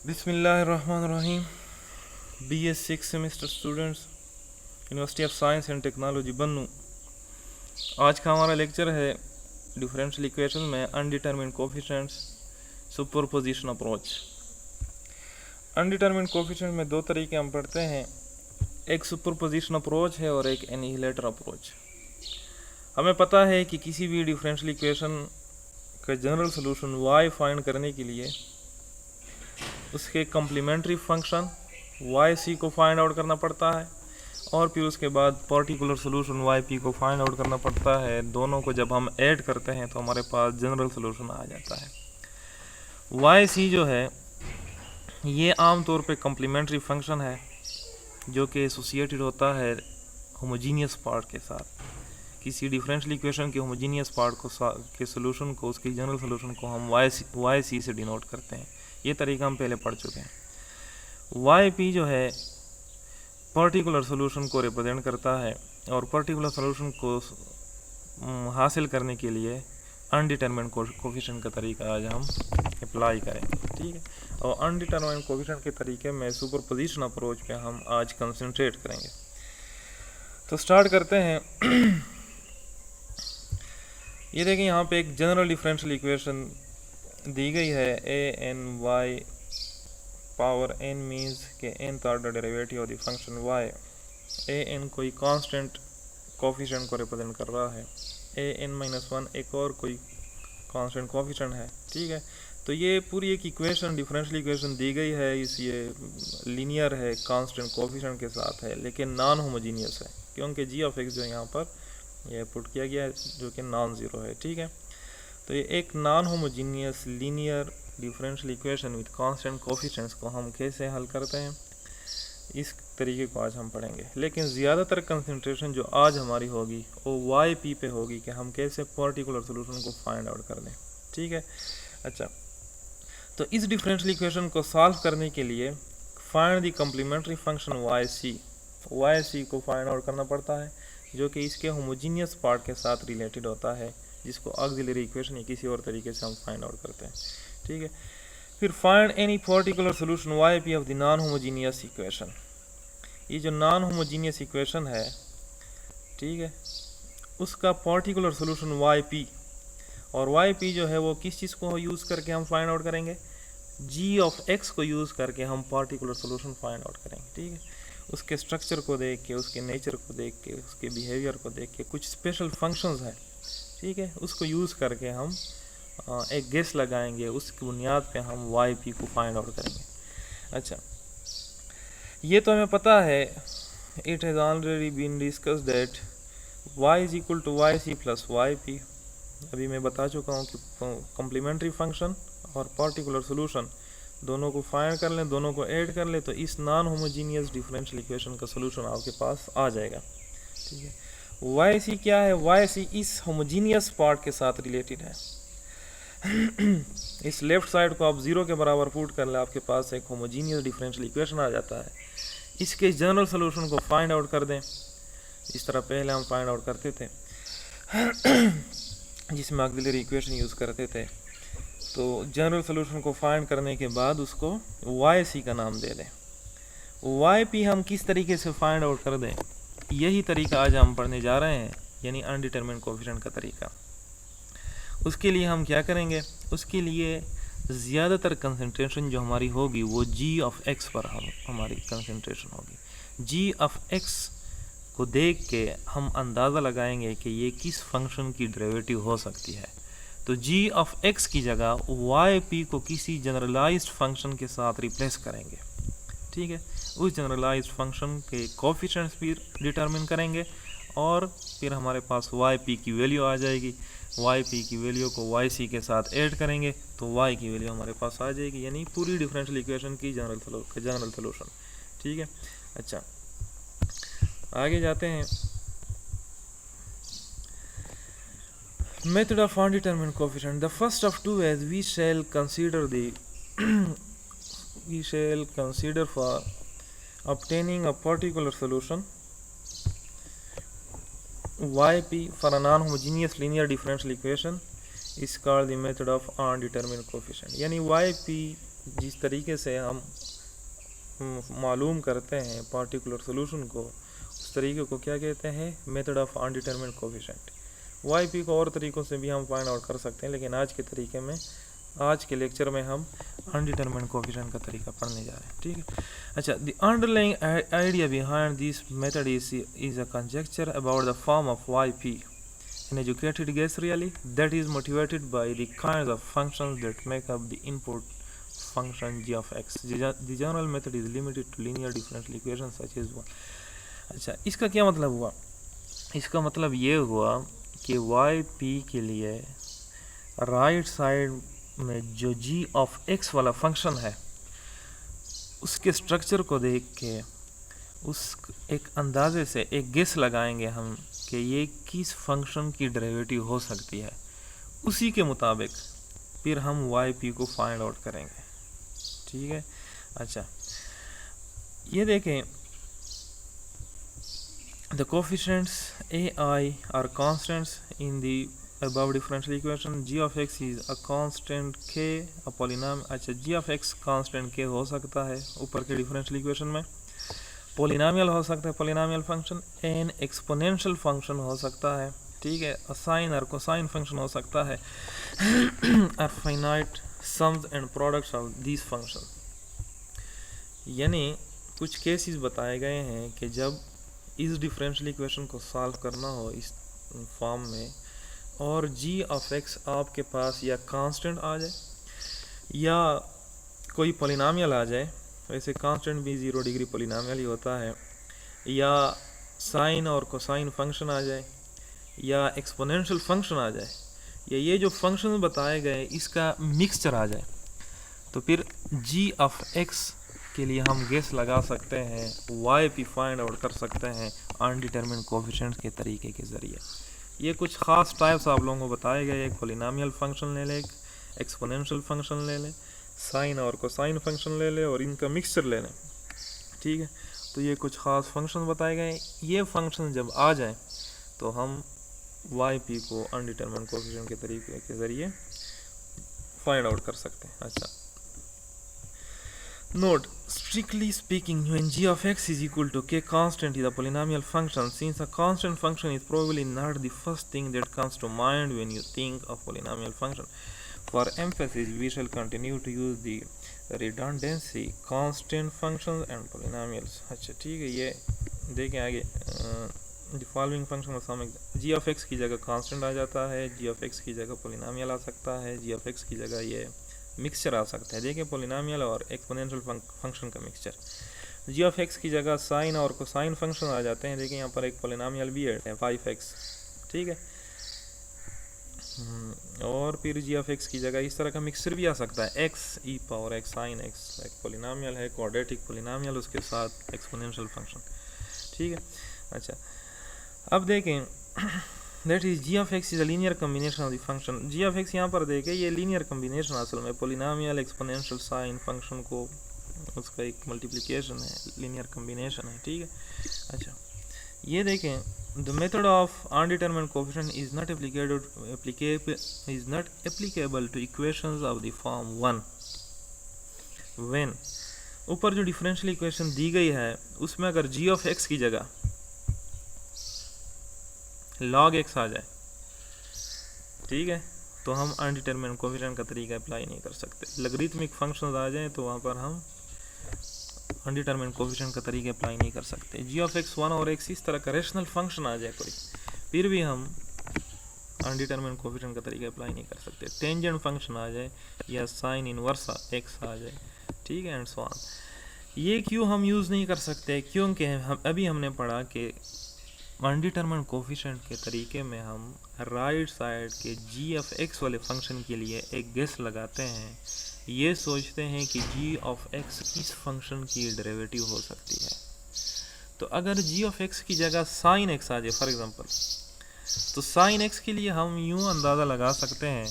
बिस्मिल्लाहिर्रहमानिर्रहीम। BS 6 semester students, university of science and technology Bannu. आज का हमारा लेक्चर है डिफरेंशियल इक्वेशन में undetermined coefficients, superposition approach. Undetermined coefficient में दो तरीके हम पढ़ते हैं, एक सुपरपोजिशन अप्रोच है और एक एनिहिलेटर अप्रोच। हमें पता है कि किसी भी डिफरेंशियल इक्वेशन का जनरल सोल्यूशन y फाइंड करने के लिए उसके कम्प्लीमेंट्री फंक्शन yc को फाइंड आउट करना पड़ता है और फिर उसके बाद पर्टिकुलर सोल्यूशन yp को फाइंड आउट करना पड़ता है। दोनों को जब हम ऐड करते हैं तो हमारे पास जनरल सोल्यूशन आ जाता है। yc जो है ये आमतौर पे कम्प्लीमेंट्री फंक्शन है जो कि एसोसिएटेड होता है होमोजीनियस पार्ट के साथ। किसी डिफरेंशियल इक्वेशन के होमोजीनियस पार्ट को के सोल्यूशन को, उसके जनरल सोल्यूशन को हम yc से डिनोट करते हैं। ये तरीका हम पहले पढ़ चुके हैं। yp जो है पर्टिकुलर सोल्यूशन को रिप्रेजेंट करता है और पर्टिकुलर सोल्यूशन को हासिल करने के लिए अनडिटरमिन्ड कोफिशिएंट का तरीका आज हम अप्लाई करेंगे, ठीक है। और अनडिटरमिन्ड कोफिशिएंट के तरीके में सुपरपोजिशन अप्रोच पे हम आज कंसंट्रेट करेंगे। तो स्टार्ट करते हैं। ये देखें, यहाँ पे एक जनरल डिफरेंशियल इक्वेशन दी गई है a(n)y पावर n मीन्स के nth order derivative of the function y। a(n) कोई कांस्टेंट कोफिशिएंट को रिप्रेजेंट कर रहा है, a(n-1) एक और कोई कांस्टेंट कोफिशिएंट है, ठीक है। तो ये पूरी एक इक्वेशन, डिफरेंशियल इक्वेशन दी गई है, ये लीनियर है, कांस्टेंट कोफिशिएंट के साथ है, लेकिन नॉन होमोजीनियस है क्योंकि g(x) जो यहाँ पर यह पुट किया गया है जो कि नॉन ज़ीरो है, ठीक है। तो ये एक non homogeneous linear differential equation with constant coefficients को हम कैसे हल करते हैं, इस तरीके को आज हम पढ़ेंगे। लेकिन ज़्यादातर कंसंट्रेशन जो आज हमारी होगी वो yp पे होगी कि हम कैसे पर्टिकुलर सोल्यूशन को फाइंड आउट कर दें, ठीक है। अच्छा, तो इस डिफरेंशियल इक्वेशन को सॉल्व करने के लिए find the complementary function yc को फाइंड आउट करना पड़ता है जो कि इसके होमोजीनियस पार्ट के साथ रिलेटेड होता है, जिसको ऑक्सिलरी इक्वेशन या किसी और तरीके से हम फाइंड आउट करते हैं, ठीक है। फिर find any particular solution yp of the non homogeneous equation. ये जो नॉन होमोजीनियस इक्वेशन है, ठीक है, उसका पर्टिकुलर सोल्यूशन yp, और yp जो है वो किस चीज़ को यूज़ करके हम फाइंड आउट करेंगे, g(x) को यूज़ करके हम पर्टिकुलर सोल्यूशन फाइंड आउट करेंगे, ठीक है। उसके स्ट्रक्चर को देख के, उसके नेचर को देख के, उसके बिहेवियर को देख के, कुछ स्पेशल फंक्शंस हैं, ठीक है, उसको यूज़ करके हम एक गेस लगाएंगे, उसकी बुनियाद पे हम yp को फाइंड आउट करेंगे। अच्छा, ये तो हमें पता है, it has already been discuss that y is equal to yc plus yp। अभी मैं बता चुका हूँ कि कम्प्लीमेंट्री फंक्शन और पर्टिकुलर सोल्यूशन दोनों को फाइंड कर लें, दोनों को ऐड कर लें तो इस नॉन होमोजीनियस डिफरेंशियल इक्वेशन का सोल्यूशन आपके पास आ जाएगा, ठीक है। yc क्या है, yc इस होमोजीनियस पार्ट के साथ रिलेटेड है। इस लेफ्ट साइड को आप 0 के बराबर पुट कर ले, आपके पास एक होमोजीनियस डिफरेंशियल इक्वेशन आ जाता है। इसके जनरल सोल्यूशन को फाइंड आउट कर दें, इस तरह पहले हम फाइंड आउट करते थे जिसमें ऑक्सिलरी इक्वेशन यूज़ करते थे। तो जनरल सोल्यूशन को फाइंड करने के बाद उसको yc का नाम दे दें। yp हम किस तरीके से फाइंड आउट कर दें, यही तरीका आज हम पढ़ने जा रहे हैं, यानी अनडिटरमिन्ड कोफिशिएंट का तरीका। उसके लिए हम क्या करेंगे, उसके लिए ज़्यादातर कंसंट्रेशन जो हमारी होगी वो g(x) पर हमारी कंसंट्रेशन होगी। g(x) को देख के हम अंदाज़ा लगाएंगे कि ये किस फंक्शन की डेरिवेटिव हो सकती है। तो g(x) की जगह yp को किसी जनरलाइज्ड फंक्शन के साथ रिप्लेस करेंगे, ठीक है। उस जनरलाइज्ड फंक्शन के कोफिशिएंट्स भी डिटरमिन करेंगे और फिर हमारे पास yp की वैल्यू आ जाएगी। yp की वैल्यू को yc के साथ ऐड करेंगे तो y की वैल्यू हमारे पास आ जाएगी, यानी पूरी डिफरेंशियल इक्वेशन की जनरल सोल्यूशन, ठीक है। अच्छा, आगे जाते हैं। Method of undetermined coefficient. The first of two, as we shall consider for obtaining a particular solution yp for a non-homogeneous linear differential equation is called the method of undetermined coefficient. यानी yp जिस तरीके से हम मालूम करते हैं particular solution को, उस तरीके को क्या कहते हैं, method of undetermined coefficient. Y को और तरीक़ों से भी हम फाइंड आउट कर सकते हैं, लेकिन आज के तरीके में, आज के लेक्चर में हम अनडिटरमिन्ड कोफिशिएंट का तरीका पढ़ने जा रहे हैं, ठीक है। अच्छा, the underlying idea behind this method is a conjecture about the form of Y P in educated guess really that is motivated by the kinds of functions that make up the input function g of x. The general method is limited to linear differential equations such as one. अच्छा, इसका क्या मतलब हुआ? इसका मतलब ये हुआ कि y p के लिए राइट साइड में जो g of x वाला फंक्शन है, उसके स्ट्रक्चर को देख के उस एक अंदाजे से एक गेस लगाएंगे हम कि ये किस फंक्शन की डेरिवेटिव हो सकती है। उसी के मुताबिक फिर हम y p को फाइंड आउट करेंगे, ठीक है। अच्छा, ये देखें, the coefficients a I are constants in the above differential equation. g of x is a constant k, a polynomial. अच्छा, g of x constant k हो सकता है ऊपर के डिफरेंशियल इक्वेशन में, पॉलिनॉमियल हो सकता है, polynomial function, n exponential function हो सकता है, ठीक है, साइन और कोसाइन फंक्शन हो सकता है, और finite sums and products of this function. यानी कुछ केसेस बताए गए हैं कि जब इस डिफरेंशियल इक्वेशन को सॉल्व करना हो इस फॉर्म में, और g ऑफ x आपके पास या कांस्टेंट आ जाए या कोई पॉलिनॉमियल आ जाए, वैसे कांस्टेंट भी 0 डिग्री पॉलिनॉमियल ही होता है, या साइन और कोसाइन फंक्शन आ जाए, या एक्सपोनेंशियल फंक्शन आ जाए, या ये जो फंक्शन बताए गए इसका मिक्सचर आ जाए, तो फिर g ऑफ x के लिए हम गेस लगा सकते हैं, y p फाइंड आउट कर सकते हैं अनडिटरमिन्ड कोफिशिएंट्स के तरीके के ज़रिए। ये कुछ ख़ास टाइप्स आप लोगों को बताए गए, एक पॉलिनॉमियल फंक्शन ले लें, एक एक्सपोनेंशियल फंक्शन ले लें, साइन और कोसाइन फंक्शन ले लें, और इनका मिक्सचर ले लें, ठीक है। तो ये कुछ ख़ास फंक्शन बताए गए, ये फंक्शन जब आ जाए तो हम y p को अनडिटरमिन्ड कोफिशिएंट के तरीके के ज़रिए फाइंड आउट कर सकते हैं। अच्छा, note, strictly speaking, when g of x is equal to k constant is a polynomial function, since a constant function is probably not the first thing that comes to mind when you think of polynomial function. For emphasis, we shall continue to use the redundancy constant functions and polynomials. अच्छा, ठीक है, ये देखें आगे, the following function of some g of x की जगह constant आ जाता है, g of x की जगह polynomial आ सकता है, g of x की जगह ये मिक्सचर आ सकता है। देखिए, पॉलिनॉमियल और एक्सपोनेंशियल फंक्शन का मिक्सचर। g ऑफ x की जगह साइन और कोसाइन फंक्शन आ जाते हैं। देखिए, यहाँ पर एक पॉलिनॉमियल भी है 5x, ठीक है, और फिर g ऑफ x की जगह इस तरह का मिक्सचर भी आ सकता है, x e power x sine x, एक पॉलिनॉमियल है, क्वाड्रेटिक पॉलिनॉमियल, उसके साथ एक्सपोनेंशियल फंक्शन, ठीक है। अच्छा, अब देखें, that is g of x is a linear combination of the function. g of x यहाँ पर देखें, ये लीनियर कम्बिनेशन असल में पॉलिनॉमियल एक्सपोनेंशियल साइन फंक्शन को उसका एक मल्टीप्लिकेशन है, लीनियर कम्बिनेशन है, ठीक है। अच्छा, ये देखें, the method of undetermined coefficient is not applicable to equations of the form 1 when, ऊपर जो डिफरेंशियल इक्वेशन दी गई है उसमें अगर g ऑफ x की जगह log x आ जाए, ठीक है, तो हम अनडिटरमिन्ड कोफिशिएंट का तरीका अप्लाई नहीं कर सकते। लॉगरिथमिक फंक्शंस आ जाएं तो वहाँ पर हम अनडिटरमिन्ड कोफिशिएंट का तरीका अप्लाई नहीं कर सकते। g ऑफ x 1 और x इस तरह का रेशनल फंक्शन आ जाए कोई, फिर भी हम अनडिटरमिन्ड कोफिशिएंट का तरीका अप्लाई नहीं कर सकते। टेंजेंट फंक्शन आ जाए या साइन इनवर्स x आ जाए, ठीक है, एंड सो ऑन। ये क्यों हम यूज़ नहीं कर सकते? क्योंकि हम अभी हमने पढ़ा कि अनडिटरमिन्ड कोफिशिएंट के तरीके में हम राइट साइड के g ऑफ x वाले फंक्शन के लिए एक गेस लगाते हैं, ये सोचते हैं कि g ऑफ x किस फंक्शन की डेरिवेटिव हो सकती है। तो अगर g ऑफ x की जगह साइन x आ जाए फॉर एग्जांपल, तो साइन x के लिए हम यूँ अंदाज़ा लगा सकते हैं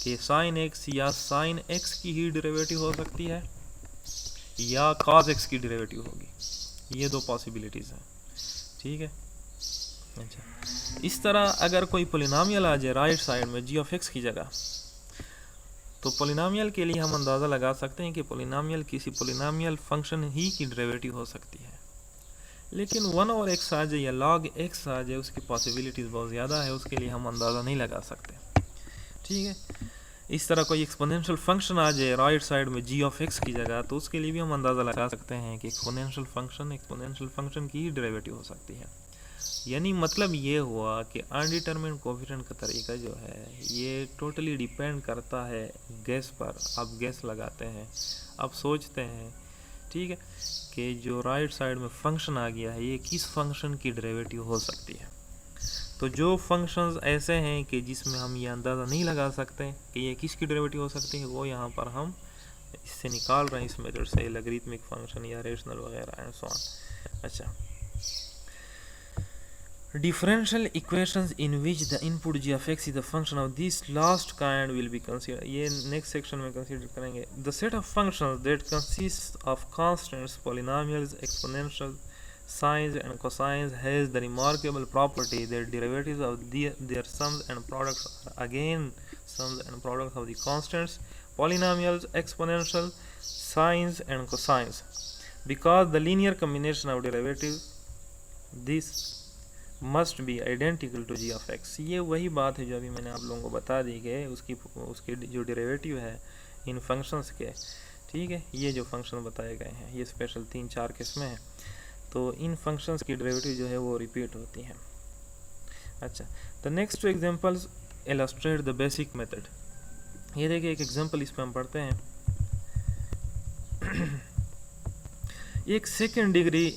कि साइन x या साइन x की ही डेरिवेटिव हो सकती है या cos x की डेरिवेटिव होगी। ये दो पॉसिबिलिटीज़ हैं, ठीक है। अच्छा, इस तरह अगर कोई पॉलिनॉमियल आ जाए राइट साइड में g ऑफ x की जगह, तो पोलिनोमियल के लिए हम अंदाज़ा लगा सकते हैं कि पोलिनोमियल किसी पोलिनोमियल फंक्शन ही की डेरिवेटिव हो सकती है, लेकिन 1/x आ जाए या log x आ जाए उसकी पॉसिबिलिटीज़ बहुत ज़्यादा है, उसके लिए हम अंदाज़ा नहीं लगा सकते। ठीक है, इस तरह कोई एक्सपोनेंशियल फंक्शन आ जाए राइट साइड में g ऑफ x की जगह, तो उसके लिए भी हम अंदाज़ा लगा सकते हैं कि एक्सपोनेंशियल फंक्शन की ही डेरिवेटिव हो सकती है। यानी मतलब ये हुआ कि अनडिटरमिन्ड कोएफिशिएंट का तरीका जो है ये टोटली डिपेंड करता है गैस पर। आप गैस लगाते हैं, आप सोचते हैं, ठीक है, कि जो राइट साइड में फंक्शन आ गया है ये किस फंक्शन की डेरिवेटिव हो सकती है। तो जो फंक्शंस ऐसे हैं कि जिसमें हम ये अंदाज़ा नहीं लगा सकते कि ये किसकी डेरिवेटिव हो सकती है, वो यहाँ पर हम इससे निकाल रहे हैं, इस मेथड से, लॉगरिथमिक फंक्शन या रेशनल वगैरह एंड सो ऑन। अच्छा, differential equations in which the input g of x is a function of this last kind will be considered, ये next section में consider करेंगे। The set of functions that consists of constants, polynomials, exponentials, sines and cosines has the remarkable property that derivatives of their sums and products are again sums and products of the constants, polynomials, exponentials, sines and cosines, because the linear combination of derivatives this must be identical to G of X. ये वही बात है जो अभी मैंने आप लोगों को बता दी कि उसकी जो डेरिवेटिव है इन फंक्शंस के, ठीक है, ये जो फंक्शन बताए गए हैं ये स्पेशल 3-4 किस्में हैं, तो इन फंक्शंस की डेरिवेटिव जो है वो रिपीट होती हैं। अच्छा, the next examples illustrate the basic method. ये देखिए एक एग्जांपल इस पर हम पढ़ते हैं। एक सेकेंड डिग्री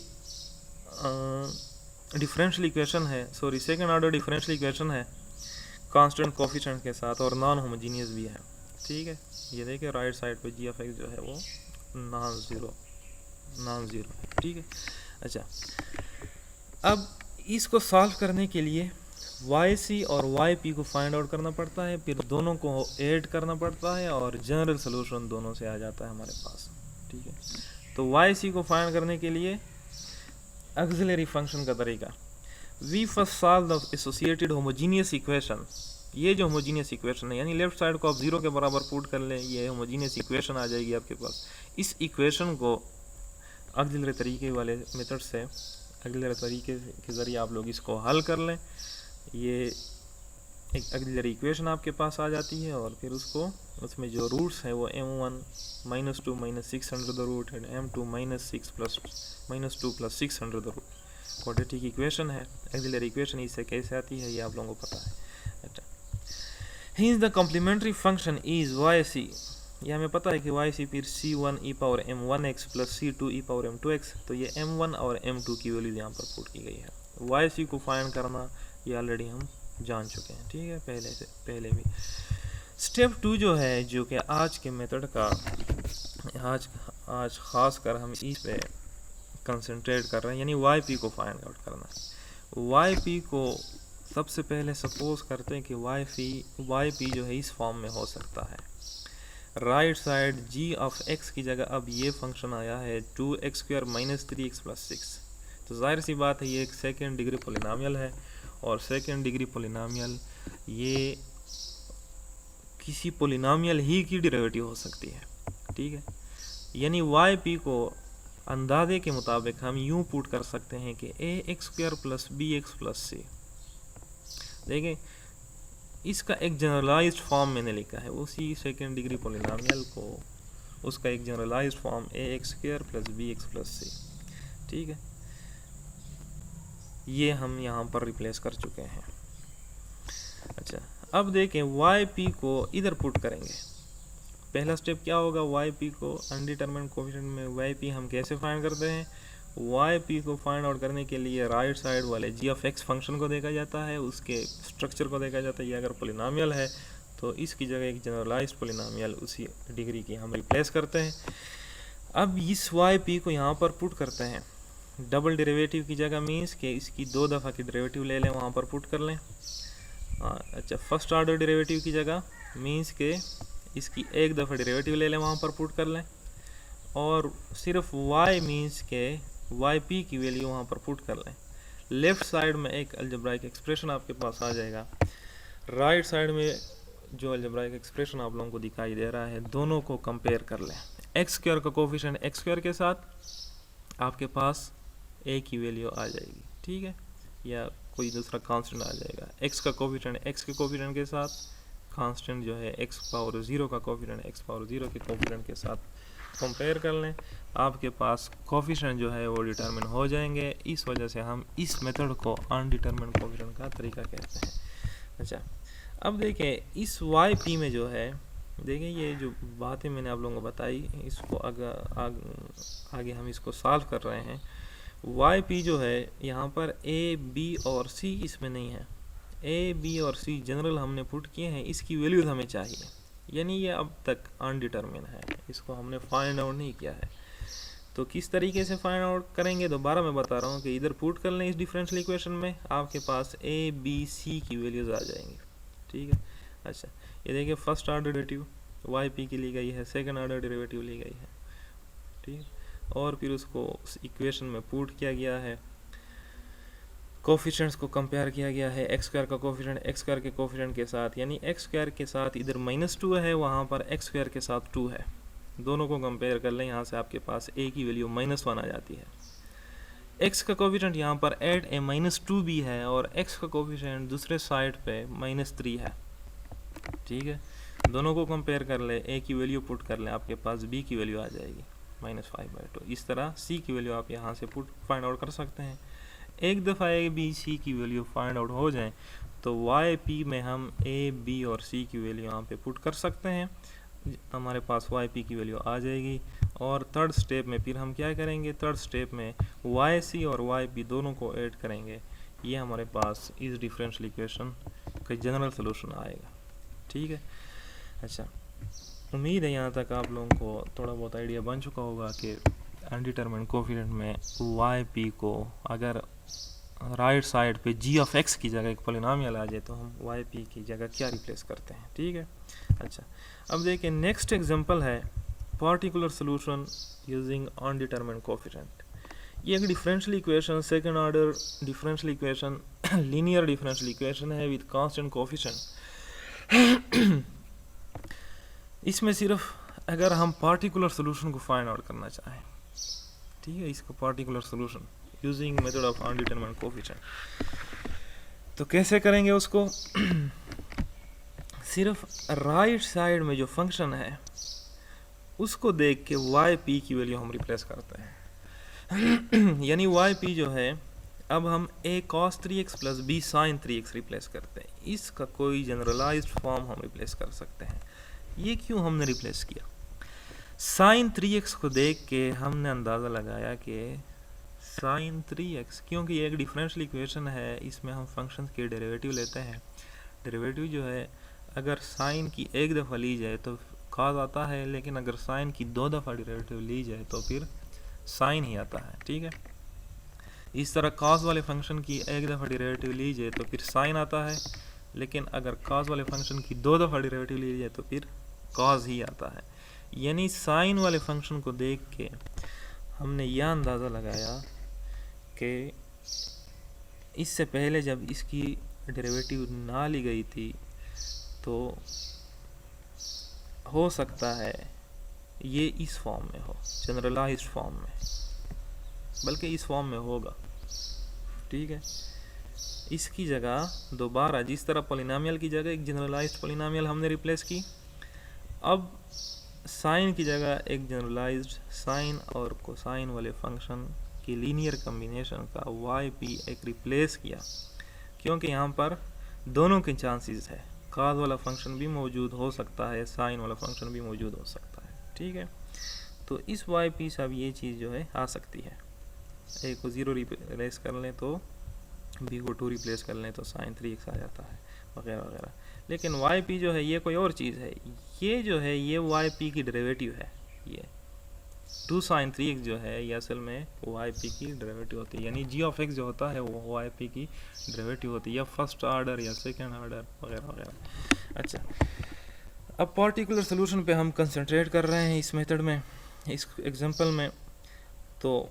डिफरेंशियल इक्वेशन है, sorry second order differential equation है कांस्टेंट कोफिशिएंट के साथ और नॉन होमोजीनियस भी है। ठीक है, ये देखिए राइट साइड पे जी ऑफ एक्स जो है वो नॉन ज़ीरो है। ठीक है, अच्छा, अब इसको सॉल्व करने के लिए वाई सी और वाई पी को फाइंड आउट करना पड़ता है, फिर दोनों को ऐड करना पड़ता है और जनरल सोल्यूशन दोनों से आ जाता है हमारे पास। ठीक है, तो वाई सी को फाइंड करने के लिए ऑक्सिलरी फंक्शन का तरीका, we first solve the associated homogeneous equation. ये जो होमोजीनियस इक्वेशन है यानी लेफ्ट साइड को आप 0 के बराबर पुट कर लें, ये होमोजीनियस इक्वेशन आ जाएगी आपके पास। इस इक्वेशन को ऑक्सिलरी तरीके वाले मेथड से, ऑक्सिलरी तरीके के ज़रिए आप लोग इसको हल कर लें, ये एक ऑक्सिलरी इक्वेशन आपके पास आ जाती है और फिर उसमें जो रूट्स हैं वो m1 -2 -6 under the root and m2 -2 + 6 under the root quadratic equation है। ऑक्सिलरी इक्वेशन इससे कैसे आती है ये आप लोगों को पता है। अच्छा, hence the complementary function is yc, ये हमें पता है कि yc फिर c1 e power m1x + c2 e power m2x, तो ये m1 और m2 की वैल्यू यहाँ पर पुट की गई है। yc को फाइंड करना ये ऑलरेडी हम जान चुके हैं, ठीक है, पहले भी। स्टेप 2 जो है, जो कि आज के मेथड का आज ख़ास कर हम इस पे कंसंट्रेट कर रहे हैं, यानी वाई पी को फाइंड आउट करना। वाई पी को सबसे पहले सपोज करते हैं कि वाई पी जो है इस फॉर्म में हो सकता है। Right side G of X की जगह अब ये फंक्शन आया है 2x² - 3x + 6, तो जाहिर सी बात है ये एक सेकेंड डिग्री पोलिनोमियल है और सेकेंड डिग्री पोलिनोमियल ये किसी पोलिनोमियल ही की डेरिवेटिव हो सकती है। ठीक है, यानी वाई पी को अंदाजे के मुताबिक हम यूं पुट कर सकते हैं कि ax² + bx + c। देखें, इसका एक जनरलाइज्ड फॉर्म मैंने लिखा है, उसी सेकेंड डिग्री पोलिनोमियल को उसका एक generalised form ax² + bx + c। ठीक है, ये हम यहाँ पर रिप्लेस कर चुके हैं। अच्छा, अब देखें वाई पी को इधर पुट करेंगे। पहला स्टेप क्या होगा, वाई पी को अनडिटरमिन्ड कोएफिशिएंट में वाई पी हम कैसे फाइंड करते हैं। वाई पी को फाइंड आउट करने के लिए राइट साइड वाले जी ऑफ एक्स फंक्शन को देखा जाता है, उसके स्ट्रक्चर को देखा जाता है। ये अगर पोलिनोमियल है तो इसकी जगह एक जनरलाइज्ड पोलिनोमियल उसी डिग्री की हम रिप्लेस करते हैं। अब इस वाई पी को यहाँ पर पुट करते हैं डबल डेरिवेटिव की जगह, मीन्स कि इसकी 2 दफ़ा की डेरिवेटिव ले लें, वहाँ पर पुट कर लें। अच्छा, फर्स्ट ऑर्डर डेरिवेटिव की जगह मीन्स के इसकी 1 दफ़ा डेरिवेटिव ले लें, वहाँ पर पुट कर लें, और सिर्फ y मीन्स के वाई पी की वैल्यू वहाँ पर पुट कर लें। लेफ़्ट साइड में एक अलजेब्राइक एक्सप्रेशन आपके पास आ जाएगा। राइट साइड में जो अलजेब्राइक एक्सप्रेशन आप लोगों को दिखाई दे रहा है, दोनों को कंपेयर कर लें। एक्स स्क्वायर का कोफिशिएंट एक्स स्क्वायर के साथ आपके पास ए की वैल्यू आ जाएगी, ठीक है, या कोई दूसरा कांस्टेंट आ जाएगा। एक्स का कोफिशिएंट एक्स के कोफिशिएंट के साथ, कांस्टेंट जो है एक्स पावर 0 का कोफिशिएंट एक्स पावर 0 के कोफिशिएंट के साथ कंपेयर कर लें, आपके पास कोफिशिएंट जो है वो डिटरमिन हो जाएंगे। इस वजह से हम इस मेथड को अनडिटरमिन्ड कोफिशिएंट का तरीका कहते हैं। अच्छा, अब देखें इस वाई पी में जो है, देखें ये जो बातें मैंने आप लोगों को बताई, इसको आगे हम इसको सॉल्व कर रहे हैं। वाई पी जो है यहाँ पर ए बी और सी इसमें नहीं है, ए बी और सी जनरल हमने पुट किए हैं, इसकी वैल्यूज हमें चाहिए, यानी ये अब तक अनडिटरमिन है, इसको हमने फाइंड आउट नहीं किया है। तो किस तरीके से फाइंड आउट करेंगे, दोबारा मैं बता रहा हूँ कि इधर पुट कर लें इस डिफरेंशियल इक्वेशन में, आपके पास ए बी सी की वैल्यूज आ जाएंगी, ठीक है। अच्छा, ये देखिए first order derivative Y P की ली गई है, सेकंड ऑर्डर डेरिवेटिव ली गई है, ठीक है, और फिर उसको इक्वेशन में पुट किया गया है, कोफिशिएंट्स को कंपेयर किया गया है, एक्स स्क्वायर का कोफिशिएंट एक्स स्क्वायर के कोफिशिएंट के साथ, यानी एक्स स्क्वायर के साथ इधर -2 है, वहाँ पर एक्स स्क्वायर के साथ 2 है, दोनों को कंपेयर कर लें, यहाँ से आपके पास ए की वैल्यू -1 आ जाती है। एक्स का कोफिशिएंट यहाँ पर ऐड ए -2 भी है, और एक्स का कोफिशिएंट दूसरे साइड पे -3 है, ठीक है, दोनों को कंपेयर कर ले, ए की वैल्यू पुट कर लें, आपके पास बी की वैल्यू आ जाएगी -5/2। इस तरह सी की वैल्यू आप यहाँ से फाइंड आउट कर सकते हैं। एक दफ़ा ए बी सी की वैल्यू फाइंड आउट हो जाए तो वाई पी में हम ए बी और सी की वैल्यू यहाँ पे पुट कर सकते हैं, हमारे पास वाई पी की वैल्यू आ जाएगी। और थर्ड स्टेप में फिर हम क्या करेंगे, थर्ड स्टेप में वाई सी और वाई पी दोनों को ऐड करेंगे, ये हमारे पास इस डिफरेंशियल इक्वेशन का जनरल सोल्यूशन आएगा, ठीक है। अच्छा, उम्मीद है यहाँ तक आप लोगों को थोड़ा बहुत आइडिया बन चुका होगा कि अनडिटरमिन्ड कोफिशिएंट में वाई पी को अगर राइट साइड पे जी ऑफ एक्स की जगह एक पोलिनोमियल आ जाए तो हम वाई पी की जगह क्या रिप्लेस करते हैं, ठीक है। अच्छा, अब देखिए नेक्स्ट एग्जांपल है particular solution using undetermined coefficient. ये एक differential equation, second order differential equation, linear differential equation है विद कांस्टेंट कोफिशिएंट। इसमें सिर्फ अगर हम पार्टिकुलर सॉल्यूशन को फाइंड आउट करना चाहें, ठीक है, इसका particular solution using method of undetermined coefficient, तो कैसे करेंगे उसको? सिर्फ राइट साइड में जो फंक्शन है उसको देख के वाई पी की वैल्यू हम रिप्लेस करते हैं। यानी वाई पी जो है, अब हम a cos 3x plus b sin 3x replace करते हैं, इसका कोई जनरलाइज्ड फॉर्म हम रिप्लेस कर सकते हैं। ये क्यों हमने रिप्लेस किया? sin 3x को देख के हमने अंदाज़ा लगाया कि sin 3x, क्योंकि ये एक डिफरेंशियल इक्वेशन है, इसमें हम फंक्शन के डेरिवेटिव लेते हैं, डेरिवेटिव जो है अगर sin की एक दफ़ा ली जाए तो cos आता है, लेकिन अगर sin की 2 दफ़ा डेरिवेटिव ली जाए तो फिर sin ही आता है, ठीक है। इस तरह cos वाले फंक्शन की एक दफ़ा डेरिवेटिव ली जाए तो फिर sin आता है, लेकिन अगर cos वाले फंक्शन की 2 दफ़ा डेरिवेटिव ली जाए तो फिर cos ही आता है। यानी sin वाले फंक्शन को देख के हमने यह अंदाज़ा लगाया कि इससे पहले जब इसकी डेरिवेटिव ना ली गई थी तो हो सकता है ये इस फॉर्म में हो, जनरलाइज्ड फॉर्म में, बल्कि इस फॉर्म में होगा, ठीक है। इसकी जगह दोबारा जिस तरह पोलिनोमियल की जगह एक जनरलाइज्ड पोलिनोमियल हमने रिप्लेस की, अब साइन की जगह एक जनरलाइज्ड साइन और कोसाइन वाले फंक्शन की लीनियर कम्बिनेशन का वाई पी एक रिप्लेस किया, क्योंकि यहाँ पर दोनों के चांसेस है, cos वाला फंक्शन भी मौजूद हो सकता है, साइन वाला फंक्शन भी मौजूद हो सकता है, ठीक है। तो इस वाई पी से अब ये चीज़ जो है आ सकती है, ए को 0 रिप्लेस कर लें तो बी को 2 रिप्लेस कर लें तो sin 3x आ जाता है, वगैरह वगैरह। लेकिन वाई पी जो है ये कोई और चीज़ है, ये जो है ये वाई पी की डेरिवेटिव है, ये 2 sin 3x जो है ये असल में वाई पी की डेरिवेटिव होती है, यानी जी ऑफ एक्स जो होता है वो वाई पी की डेरिवेटिव होती है, या फर्स्ट ऑर्डर या सेकेंड ऑर्डर वगैरह वगैरह। अच्छा, अब पार्टिकुलर सोल्यूशन पे हम कंसंट्रेट कर रहे हैं इस मेथड में, इस एग्जांपल में। तो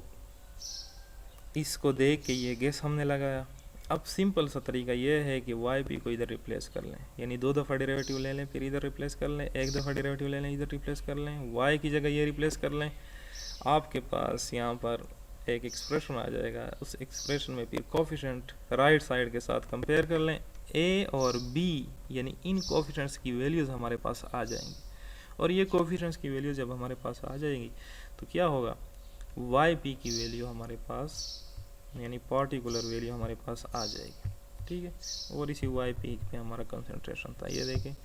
इसको देख के ये गेस हमने लगाया, अब सिंपल सा तरीका ये है कि वाई पी को इधर रिप्लेस कर लें, यानी 2 दफ़ा डेरिवेटिव ले लें, फिर इधर रिप्लेस कर लें, 1 दफ़ा डेरिवेटिव ले लें, इधर रिप्लेस कर लें, वाई की जगह ये रिप्लेस कर लें, आपके पास यहाँ पर एक एक्सप्रेशन आ जाएगा। उस एक्सप्रेशन में फिर कोफिशिएंट राइट साइड के साथ कंपेयर कर लें, ए और बी यानी इन कोफिशिएंट्स की वैल्यूज़ हमारे पास आ जाएंगी, और ये कोफिशिएंट्स की वैल्यू जब हमारे पास आ जाएगी तो क्या होगा, वाई पी की वैल्यू हमारे पास यानी पार्टिकुलर वैल्यू हमारे पास आ जाएगी, ठीक है। और इसी वाई पी पे हमारा कंसंट्रेशन था, ये देखें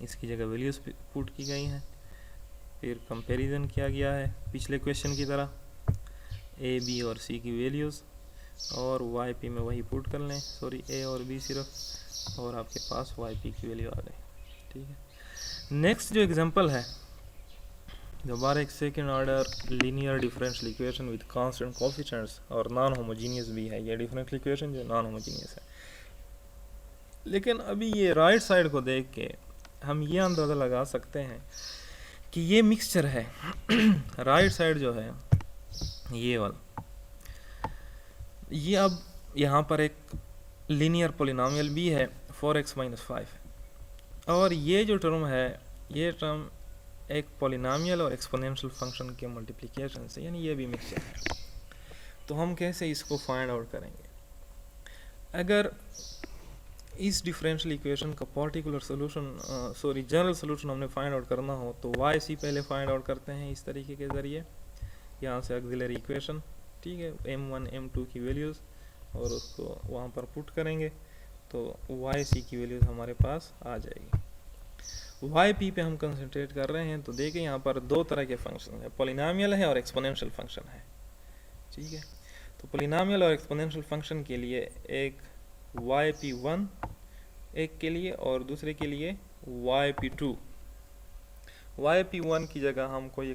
इसकी जगह वैल्यूज पुट की गई हैं, फिर कंपैरिजन किया गया है पिछले क्वेश्चन की तरह, ए बी और सी की वैल्यूज़, और वाई पी में वही पुट कर लें, सॉरी ए और बी सिर्फ, और आपके पास वाई पी की वैल्यू आ गई, ठीक है। नेक्स्ट जो एग्जांपल है, दोबारा एक second order linear differential equation with constant coefficients और नॉन होमोजीनियस भी है, ये डिफरेंशियल इक्वेशन जो नॉन होमोजीनियस है। लेकिन अभी ये राइट साइड को देख के हम ये अंदाज़ा लगा सकते हैं कि ये मिक्सचर है। राइट साइड जो है ये वाला, ये अब यहाँ पर एक लीनियर पोलिनोमियल भी है 4x - 5, और ये जो टर्म है ये टर्म एक पोलिनोमियल और एक्सपोनेंशियल फंक्शन के मल्टीप्लिकेशन से, यानी ये भी मिक्सचर है। तो हम कैसे इसको फाइंड आउट करेंगे? अगर इस डिफरेंशियल इक्वेशन का पर्टिकुलर सोल्यूशन जनरल सोल्यूशन हमने फाइंड आउट करना हो तो वाई सी पहले फाइंड आउट करते हैं इस तरीके के ज़रिए, यहाँ से ऑक्सिलरी इक्वेशन, ठीक है, m1 m2 की वैल्यूज़ और उसको वहाँ पर पुट करेंगे तो वाई सी की वैल्यूज़ हमारे पास आ जाएगी। वाई पी पे हम कंसंट्रेट कर रहे हैं, तो देखिए यहाँ पर 2 तरह के फंक्शन है, पोलिनोमियल है और एक्सपोनेंशियल फंक्शन है, ठीक है। तो पोलिनोमियल और एक्सपोनेंशियल फंक्शन के लिए एक yp1 एक के लिए और दूसरे के लिए yp2। yp1 की जगह हम कोई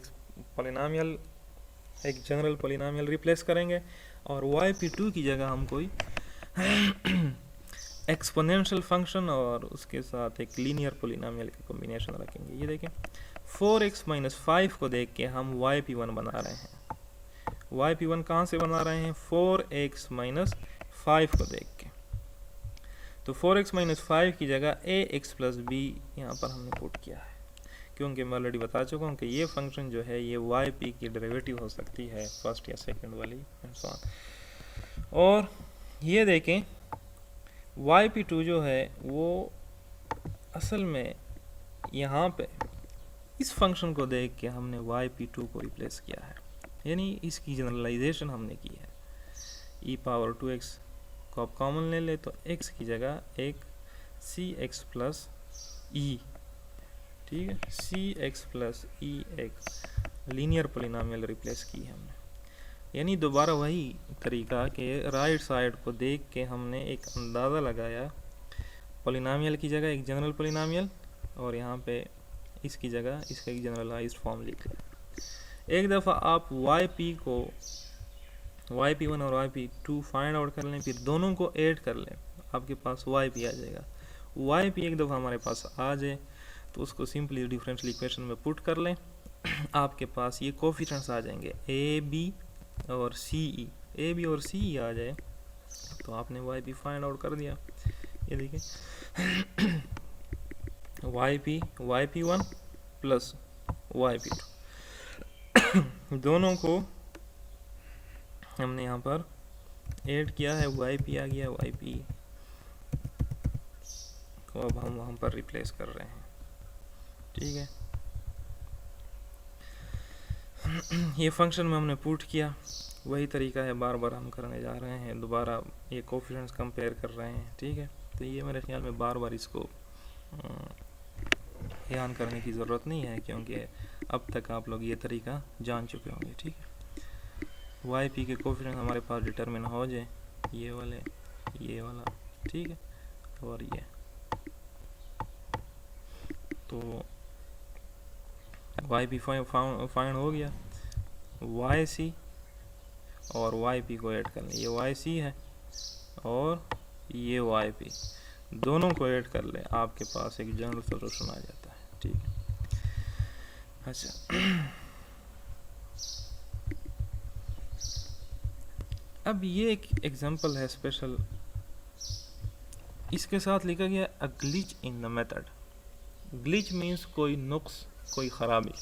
पोलिनोमियल, एक जनरल पोलिनोमियल रिप्लेस करेंगे, और yp2 की जगह हम कोई एक्सपोनेंशियल फंक्शन और उसके साथ एक लीनियर पोलिनोमियल का कॉम्बिनेशन रखेंगे। ये देखें 4x - 5 को देख के हम yp1 बना रहे हैं। yp1 कहाँ से बना रहे हैं? 4x - 5 को देख के। तो 4x - 5 की जगह ax + b यहाँ पर हमने पुट किया है, क्योंकि मैं ऑलरेडी बता चुका हूँ कि ये फंक्शन जो है ये yp की डेरिवेटिव हो सकती है, फर्स्ट या सेकंड वाली एंड सो ऑन। और ये देखें yp2 जो है वो असल में यहाँ पे इस फंक्शन को देख के हमने yp2 को रिप्लेस किया है, यानी इसकी जनरलाइजेशन हमने की है। e⁻2x को आप कॉमन ले ले तो x की जगह एक cx + e, ठीक है, cx + e एक लीनियर पोलिनोमियल रिप्लेस की है हमने। यानी दोबारा वही तरीका कि राइट साइड को देख के हमने एक अंदाज़ा लगाया, पोलिनोमियल की जगह एक जनरल पोलिनोमियल और यहाँ पे इसकी जगह इसका एक जनरलाइज्ड फॉर्म लिख लिया। एक दफ़ा आप yp1 और yp2 फाइंड आउट कर लें, फिर दोनों को ऐड कर लें, आपके पास yp आ जाएगा। yp एक दफ़ा हमारे पास आ जाए तो उसको सिंपली डिफरेंशियल इक्वेशन में पुट कर लें, आपके पास ये कोफिशिएंट्स आ जाएंगे ए बी और सी ई। ए बी और सी ई आ जाए तो आपने yp फाइंड आउट कर दिया। ये देखिए yp1 + yp2 दोनों को हमने यहाँ पर ऐड किया है, yp आ गया, yp को अब हम वहाँ पर रिप्लेस कर रहे हैं, ठीक है। ये फंक्शन में हमने पुट किया, वही तरीका है बार बार हम करने जा रहे हैं, दोबारा ये कोफिशिएंट्स कंपेयर कर रहे हैं, ठीक है। तो ये मेरे ख्याल में बार बार इसको ध्यान करने की ज़रूरत नहीं है, क्योंकि अब तक आप लोग ये तरीका जान चुके होंगे, ठीक है। yp के कोफिशिएंट हमारे पास डिटरमिन हो जाए, ये वाला, ठीक है, और ये, तो yp फाइंड हो गया, yc और yp को ऐड कर लें, ये yc है और ये yp, दोनों को ऐड कर लें, आपके पास एक जनरल सोल्यूशन आ जाता है, ठीक है। अच्छा अब ये एक एग्जांपल है स्पेशल, इसके साथ लिखा गया a glitch in the method. Glitch means कोई नुक्स, कोई ख़राबी।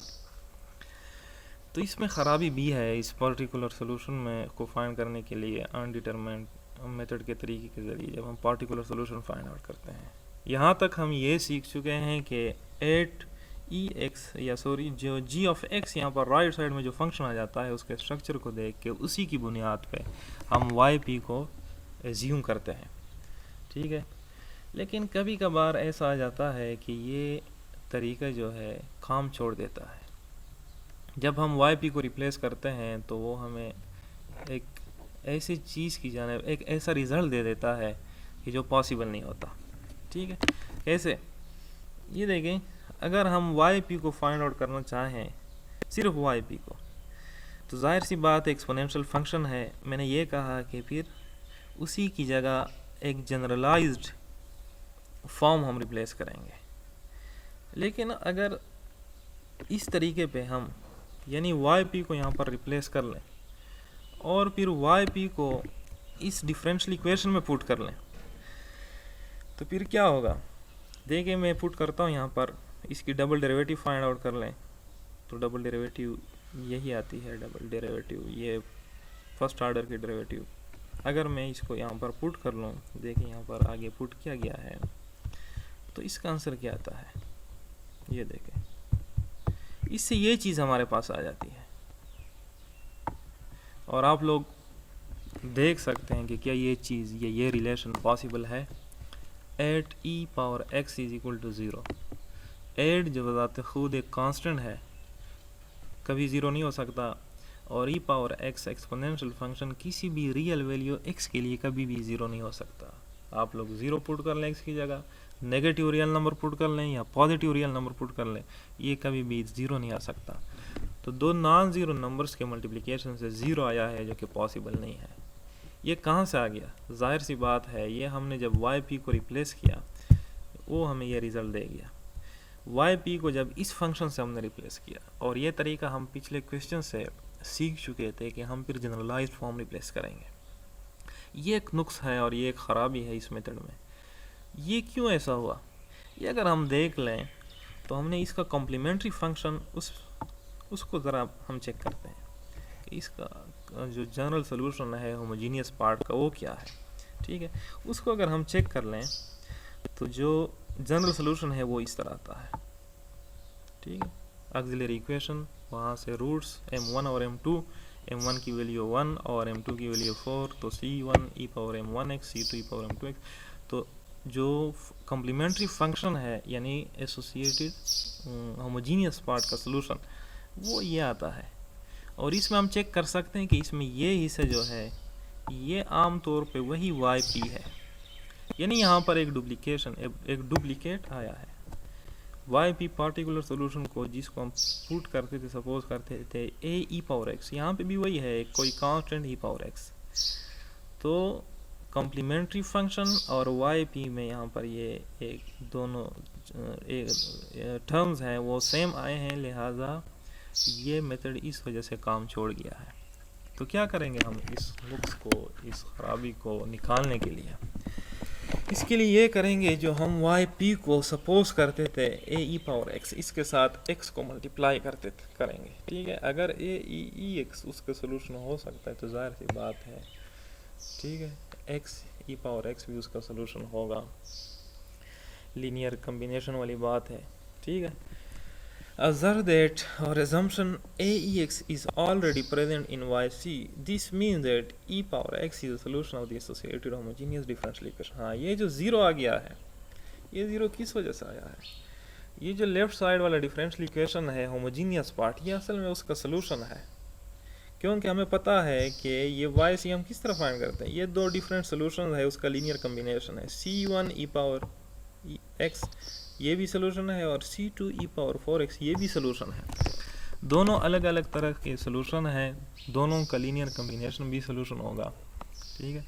तो इसमें ख़राबी भी है इस पर्टिकुलर सोल्यूशन में को फाइंड करने के लिए अनडिटरमाइंड मेथड के तरीके के ज़रिए जब हम पर्टिकुलर सोल्यूशन फाइंड आउट करते हैं। यहाँ तक हम ये सीख चुके हैं कि एट ई एक्स या सॉरी जो जी ऑफ एक्स यहाँ पर राइट साइड में जो फंक्शन आ जाता है उसके स्ट्रक्चर को देख के उसी की बुनियाद पे हम वाई पी को एज्यूम करते हैं, ठीक है। लेकिन कभी कभार ऐसा आ जाता है कि ये तरीका जो है काम छोड़ देता है। जब हम वाई पी को रिप्लेस करते हैं तो वो हमें एक ऐसी चीज़ की जाने एक ऐसा रिज़ल्ट दे देता है कि जो पॉसिबल नहीं होता, ठीक है। कैसे, ये देखें, अगर हम वाई पी को फाइंड आउट करना चाहें सिर्फ वाई पी को, तो जाहिर सी बात एक्सपोनेंशियल फंक्शन है। मैंने ये कहा कि फिर उसी की जगह एक जनरलाइज्ड फॉर्म हम रिप्लेस करेंगे। लेकिन अगर इस तरीके पे हम यानी वाई पी को यहाँ पर रिप्लेस कर लें और फिर वाई पी को इस डिफरेंशियल इक्वेशन में पुट कर लें, तो फिर क्या होगा। देखिए मैं पुट करता हूँ यहाँ पर, इसकी डबल डेरिवेटिव फाइंड आउट कर लें तो डबल डेरिवेटिव यही आती है। डबल डेरिवेटिव ये फर्स्ट ऑर्डर की डेरिवेटिव। अगर मैं इसको यहाँ पर पुट कर लूँ, देखिए यहाँ पर आगे पुट किया गया है, तो इसका आंसर क्या आता है, ये देखें। इससे ये चीज़ हमारे पास आ जाती है और आप लोग देख सकते हैं कि क्या ये चीज़ ये रिलेशन पॉसिबल है। At E power X is equal to zero. At जो बजाते खुद एक कांस्टेंट है, कभी ज़ीरो नहीं हो सकता, और ई पावर एक्स एक्सपोनेंशियल फंक्शन किसी भी रियल वैल्यू एक्स के लिए कभी भी ज़ीरो नहीं हो सकता। आप लोग ज़ीरो पुट कर लें एक्स की जगह, नेगेटिव रियल नंबर पुट कर लें या पॉजिटिव रियल नंबर पुट कर लें, ये कभी भी ज़ीरो नहीं आ सकता। तो दो नॉन ज़ीरो नंबर्स के मल्टीप्लिकेशन से ज़ीरो आया है जो कि पॉसिबल नहीं है। ये कहाँ से आ गया, जाहिर सी बात है ये हमने जब वाई पी को रिप्लेस किया वो हमें ये रिज़ल्ट दे गया। वाई पी को जब इस फंक्शन से हमने रिप्लेस किया, और ये तरीका हम पिछले क्वेश्चन से सीख चुके थे कि हम फिर जनरलाइज्ड फॉर्म रिप्लेस करेंगे। ये एक नुक्स है और ये एक ख़राबी है इस मेथड में। ये क्यों ऐसा हुआ, ये अगर हम देख लें तो हमने इसका कॉम्प्लीमेंट्री फंक्शन उसको ज़रा हम चेक करते हैं कि इसका जो जनरल सोल्यूशन है होमोजीनियस पार्ट का वो क्या है, ठीक है। उसको अगर हम चेक कर लें तो जो जनरल सोल्यूशन है वो इस तरह आता है, ठीक है। ऑक्सिलरी इक्वेशन, वहाँ से रूट्स m1 और m2, m1 की वैल्यू 1 और m2 की वैल्यू 4, तो c1 e power m1x, c2 e power m2x। तो जो कॉम्प्लीमेंट्री फंक्शन है यानी एसोसिएटेड होमोजीनियस पार्ट का सोल्यूशन वो ये आता है। और इसमें हम चेक कर सकते हैं कि इसमें ये हिस्सा जो है ये आम तौर पे वही वाई पी है, यानी यहाँ पर एक डुप्लीकेट आया है। वाई पी पार्टिकुलर सोल्यूशन को जिसको हम पुट करते थे, सपोज करते थे ए ई पावर एक्स, यहाँ पे भी वही है कोई कांस्टेंट ई पावर एक्स। तो कॉम्प्लीमेंट्री फंक्शन और वाई पी में यहाँ पर ये एक दोनों टर्म्स हैं वो सेम आए हैं, लिहाजा ये मेथड इस वजह से काम छोड़ गया है। तो क्या करेंगे हम इस नुक्स को, इस खराबी को निकालने के लिए, इसके लिए ये करेंगे जो हम वाई पी को सपोज करते थे ए ई पावर एक्स, इसके साथ एक्स को मल्टीप्लाई करेंगे, ठीक है। अगर ए ई एक्स उसका सोल्यूशन हो सकता है तो जाहिर सी बात है, ठीक है, एक्स ई पावर एक्स भी उसका सोल्यूशन होगा, लीनियर कम्बिनेशन वाली बात है, ठीक है। Assert that or assumption aex is already present in yc. This means that e power x is a solution of the associated homogeneous differential equation. हाँ, ये जो ज़ीरो आ गया है, ये ज़ीरो किस वजह से आया है, ये जो लेफ्ट साइड वाला डिफरेंशियल इक्वेशन है होमोजीनियस पार्ट, ये असल में उसका सोल्यूशन है। क्योंकि हमें पता है कि ये वाई सी हम किस तरह फाइंड करते हैं, ये दो डिफरेंट सोल्यूशन है, उसका लीनियर कम्बिनेशन है। c1 e पावर x ये भी सोल्यूशन है और c2 e पावर 4x ये भी सोल्यूशन है। दोनों अलग अलग तरह के सोल्यूशन है, दोनों का लीनियर कम्बिनेशन भी सोल्यूशन होगा, ठीक है।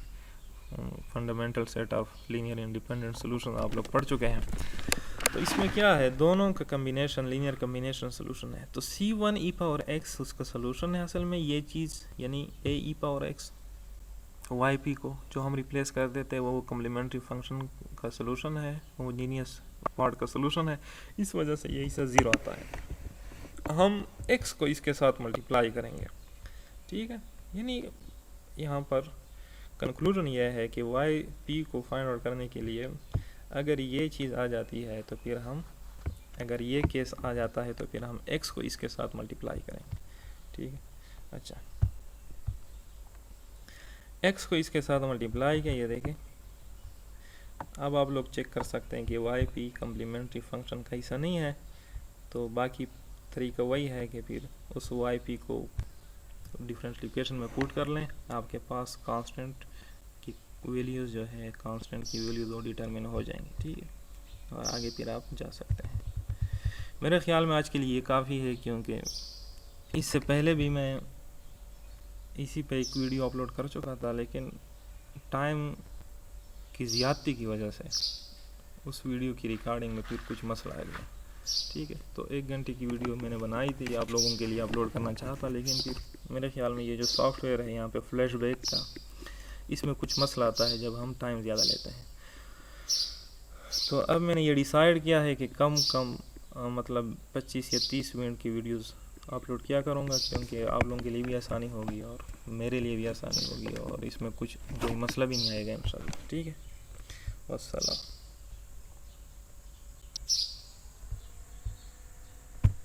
Fundamental set of linear independent solution आप लोग पढ़ चुके हैं। तो इसमें क्या है, दोनों का कम्बिनेशन लीनियर कम्बिनेशन सोल्यूशन है। तो c1 e पावर x उसका सोल्यूशन है असल में, ये चीज़ यानी a e power x, Y P को जो हम रिप्लेस कर देते हैं वो कम्प्लीमेंट्री फंक्शन का सोल्यूशन है, होमोजीनियस पार्ट का सोल्यूशन है, इस वजह से यही से 0 आता है। हम x को इसके साथ मल्टीप्लाई करेंगे, ठीक है। यानी यहाँ पर कंक्लूजन यह है कि वाई पी को फाइंड आउट करने के लिए अगर ये चीज़ आ जाती है तो फिर हम, अगर ये केस आ जाता है तो फिर हम x को इसके साथ मल्टीप्लाई करेंगे, ठीक है। अच्छा, x को इसके साथ मल्टीप्लाई किया, ये देखें। अब आप लोग चेक कर सकते हैं कि वाई पी कम्प्लीमेंट्री फंक्शन का हिस्सा नहीं है, तो बाकी तरीका वही है कि फिर उस वाई पी को डिफरेंशियल इक्वेशन में पुट कर लें, आपके पास कांस्टेंट की वैल्यूज़ जो है, कांस्टेंट की वैल्यू 2 डिटरमिन हो जाएंगी, ठीक है, और आगे फिर आप जा सकते हैं। मेरे ख्याल में आज के लिए ये काफ़ी है, क्योंकि इससे पहले भी मैं इसी पे एक वीडियो अपलोड कर चुका था, लेकिन टाइम की ज़्यादती की वजह से उस वीडियो की रिकॉर्डिंग में फिर कुछ मसला आ गया, ठीक है। तो 1 घंटे की वीडियो मैंने बनाई थी, आप लोगों के लिए अपलोड करना चाहता, लेकिन फिर मेरे ख्याल में ये जो सॉफ्टवेयर है यहाँ पे फ्लैशबैक का, इसमें कुछ मसला आता है जब हम टाइम ज़्यादा लेते हैं। तो अब मैंने ये डिसाइड किया है कि कम मतलब 25 या 30 मिनट की वीडियोस अपलोड किया करूँगा, क्योंकि आप लोगों के लिए भी आसानी होगी और मेरे लिए भी आसानी होगी, और इसमें कुछ कोई मसला भी नहीं आएगा इंशाल्लाह, ठीक है। वस्सलाम।